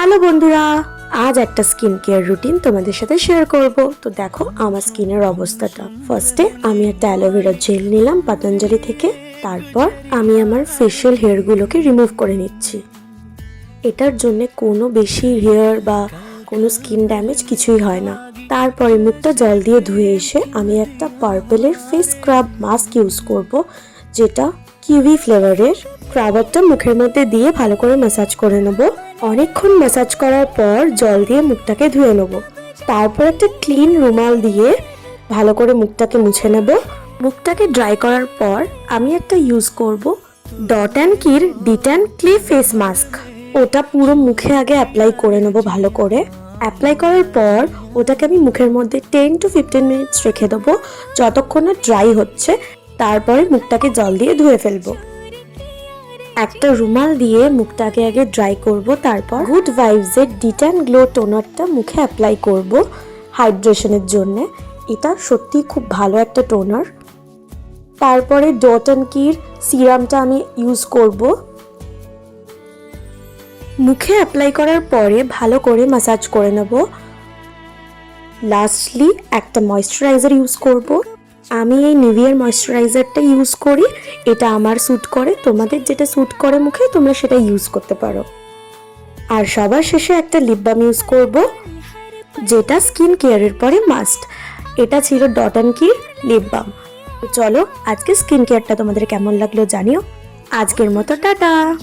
Hello বন্ধুরা, আজ একটা স্কিন কেয়ার রুটিন তোমাদের সাথে শেয়ার করব। তো দেখো আমার স্কিনের অবস্থাটা। ফার্স্টে আমি একটা অ্যালোভেরা জেল নিলাম পতঞ্জলি থেকে। তারপর আমি আমার ফেশিয়াল হেয়ারগুলোকে রিমুভ করে নিচ্ছি। এটার জন্য কোনো বেশি হেয়ার বা কোনো স্কিন ড্যামেজ কিছুই হয় না। তারপরে মুখটা জল দিয়ে ধুয়ে এসে আমি একটা পার্পেলের ফেস স্ক্রাব মাস্ক ইউজ করব, যেটা কিউই ফ্লেভারের। স্ক্রাবারটা মুখের মধ্যে দিয়ে ভালো করে ম্যাসাজ করে নেব। অনেকক্ষণ ম্যাসাজ করার পর জল দিয়ে মুখটাকে ধুয়ে নেব। তারপর একটা ক্লিন রুমাল দিয়ে ভালো করে মুখটাকে মুছে নেব। মুখটাকে ড্রাই করার পর আমি একটা ইউজ করব ডট অ্যান্ড কির ডিট্যান ক্লে ফেস মাস্ক। ওটা পুরো মুখে আগে অ্যাপ্লাই করে নেব ভালো করে। অ্যাপ্লাই করার পর ওটাকে আমি মুখের মধ্যে 10 to 15 মিনিটস রেখে দেবো, যতক্ষণ না ড্রাই হচ্ছে। তারপরে মুখটাকে জল দিয়ে ধুয়ে ফেলবো। একটা রুমাল দিয়ে মুখটাকে আগে ড্রাই করব, তারপর গুড ভাইবসের ডিট্যান গ্লো টোনারটা মুখে অ্যাপ্লাই করব হাইড্রেশনের জন্য। এটা সত্যি খুব ভালো একটা টোনার। তারপরে ডট অ্যান্ড কির সিরামটা আমি ইউজ করব। মুখে অ্যাপ্লাই করার পরে ভালো করে ম্যাসাজ করে নেব। লাস্টলি একটা ময়েশ্চারাইজার ইউজ করব। আমি এই নিভিয়ার ময়েশ্চারাইজারটা ইউজ করি, এটা আমার স্যুট করে। তোমাদের যেটা স্যুট করে মুখে তোমরা সেটা ইউজ করতে পারো। আর সবার শেষে একটা লিপ বাম ইউজ করব, যেটা স্কিন কেয়ারের পরে মাস্ট। এটা ছিল dot and Kiir lip balm. চলো আজকে স্কিন কেয়ারটা তোমাদের কেমন লাগলো জানিও। আজকের মতো টাটা।